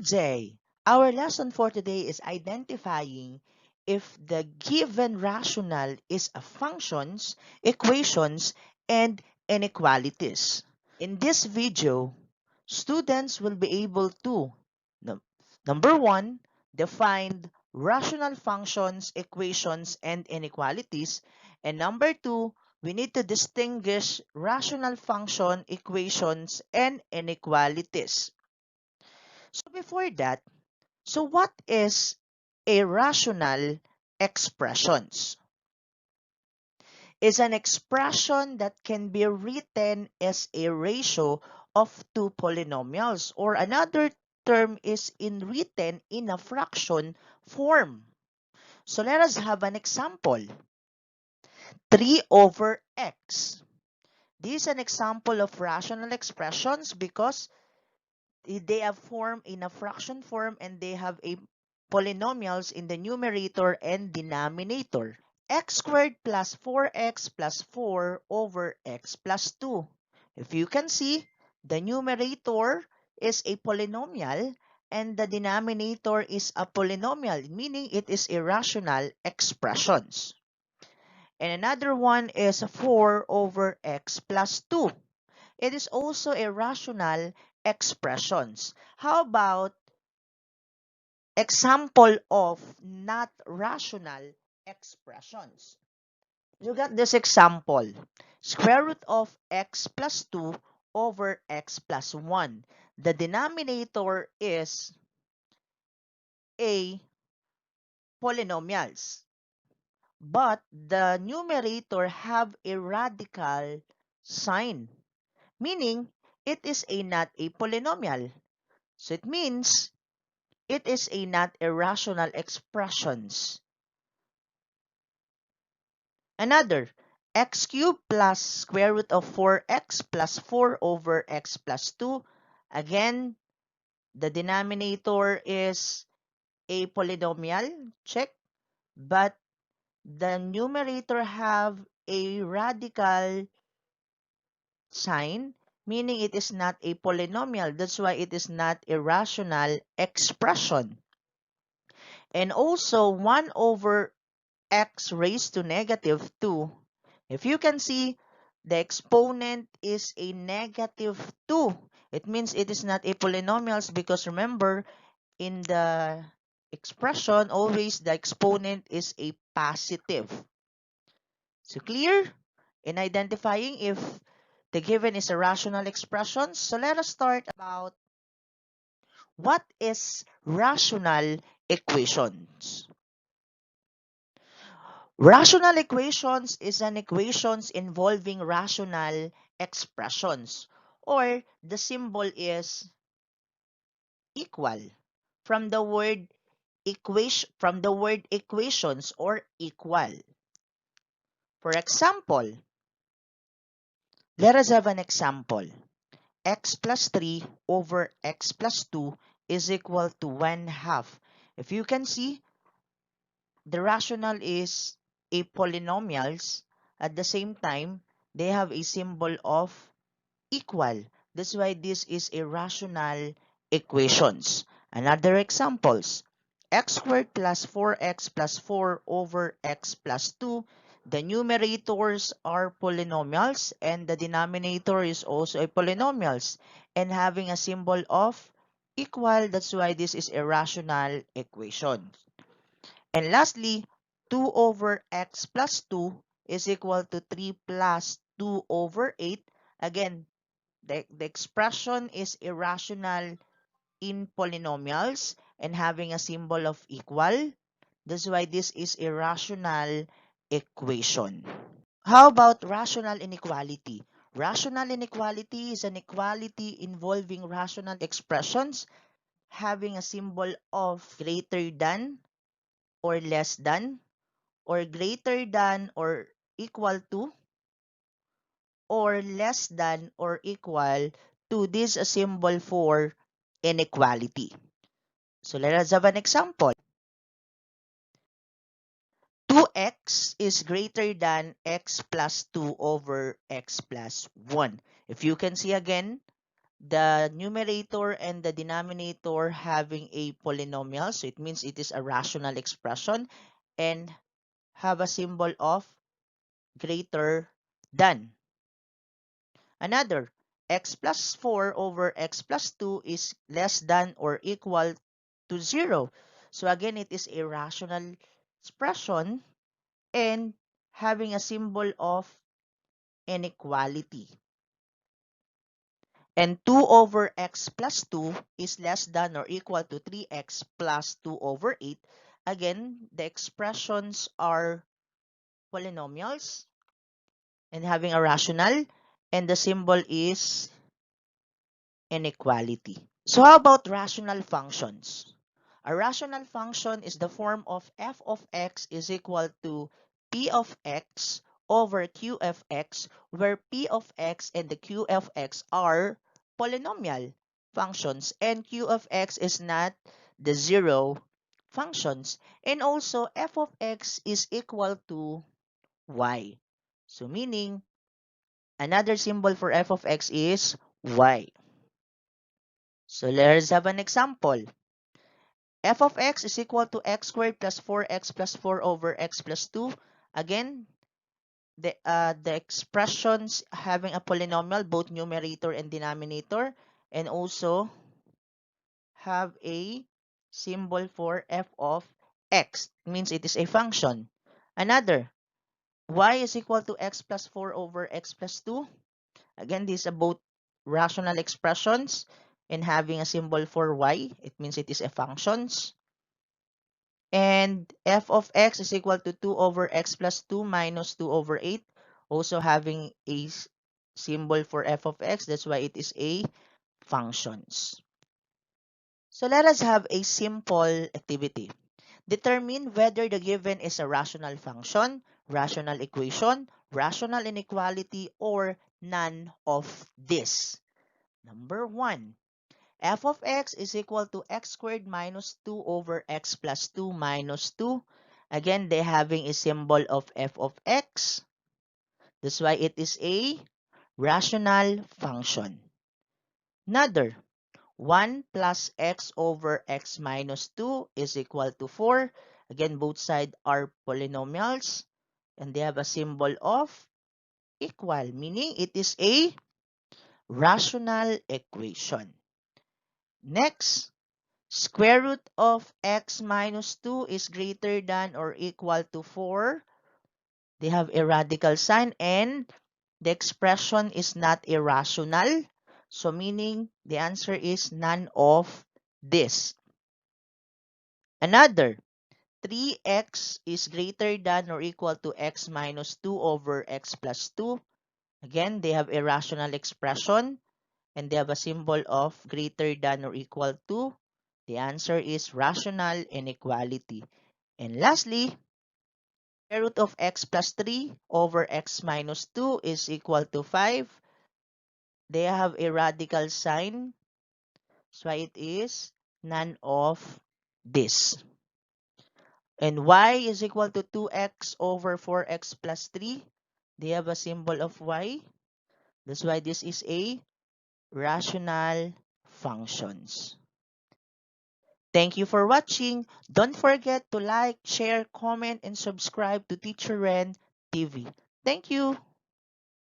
day. Our lesson for today is identifying if the given rational is a functions, equations, and inequalities. In this video, students will be able to num- number one, define rational functions, equations, and inequalities. And number two, we need to distinguish rational function, equations, and inequalities. So before that, so what is a rational expressions? Is an expression that can be written as a ratio of two polynomials, or another term is written in a fraction form. So let us have an example. 3 over x. This is an example of rational expressions because they are formed in a fraction form and they have a polynomials in the numerator and denominator. X squared plus 4x plus 4 over x plus 2. If you can see, the numerator is a polynomial and the denominator is a polynomial, meaning it is irrational expressions. And another one is 4 over x plus 2. It is also irrational expressions. How about example of not rational expressions? Look at this example. Square root of x plus 2 over x plus 1. The denominator is a polynomials, but the numerator have a radical sign, meaning it is not a polynomial. So it means it is a not irrational expressions. Another, x cubed plus square root of 4x plus 4 over x plus 2. Again, the denominator is a polynomial, check, but the numerator have a radical sign, meaning it is not a polynomial. That's why it is not a rational expression. And also 1 over x raised to negative 2. If you can see, the exponent is a negative 2. It means it is not a polynomials because remember, in the expression, always the exponent is a positive. So clear in identifying if the given is a rational expression. So let us start about what is rational equations. Rational equations is an equations involving rational expressions, or the symbol is equal from the word equations or equal. For example, let us have an example. X plus 3 over x plus 2 is equal to 1/2. If you can see, the rational is a polynomials. At the same time, they have a symbol of equal. That's why this is a rational equations. Another examples. X squared plus 4x plus 4 over x plus 2. The numerators are polynomials and the denominator is also a polynomials and having a symbol of equal. That's why this is a rational equation. And lastly, 2 over x plus 2 is equal to 3 plus 2 over 8. Again, the expression is irrational in polynomials and having a symbol of equal. That's why this is a rational equation. How about rational inequality? Rational inequality is an equality involving rational expressions having a symbol of greater than or less than or greater than or equal to or less than or equal to this symbol for inequality. So let us have an example. 2x is greater than x plus 2 over x plus 1. If you can see again, the numerator and the denominator having a polynomial, so it means it is a rational expression, and have a symbol of greater than. Another, x plus 4 over x plus 2 is less than or equal to 0. So again, it is a rational expression and having a symbol of inequality. And 2 over x plus 2 is less than or equal to 3x plus 2 over 8. Again, the expressions are polynomials and having a rational, and the symbol is inequality. So how about rational functions? A rational function is the form of f of x is equal to p of x over q of x, where p of x and the q of x are polynomial functions and q of x is not the zero functions. And also f of x is equal to y. So meaning another symbol for f of x is y. So let's have an example. F of x is equal to x squared plus 4x plus 4 over x plus 2. Again, the expressions having a polynomial, both numerator and denominator, and also have a symbol for f of x. It means it is a function. Another, y is equal to x plus 4 over x plus 2. Again, these are both rational expressions and having a symbol for y. It means it is a functions. And f of x is equal to 2 over x plus 2 minus 2 over 8. Also having a symbol for f of x. That's why it is a functions. So let us have a simple activity. Determine whether the given is a rational function, rational equation, rational inequality, or none of this. Number 1. F of x is equal to x squared minus 2 over x plus 2 minus 2. Again, they having a symbol of f of x. That's why it is a rational function. Another, 1 plus x over x minus 2 is equal to 4. Again, both sides are polynomials and they have a symbol of equal, meaning it is a rational equation. Next, square root of x minus 2 is greater than or equal to 4. They have a radical sign and the expression is not irrational. So meaning the answer is none of this. Another, 3x is greater than or equal to x minus 2 over x plus 2. Again, they have a rational expression and they have a symbol of greater than or equal to. The answer is rational inequality. And lastly, square root of x plus 3 over x minus 2 is equal to 5. They have a radical sign, so it is none of this. And y is equal to 2x over 4x plus 3. They have a symbol of y. That's why this is a rational functions. Thank you for watching. Don't forget to like, share, comment, and subscribe to Teacher Ren TV. Thank you.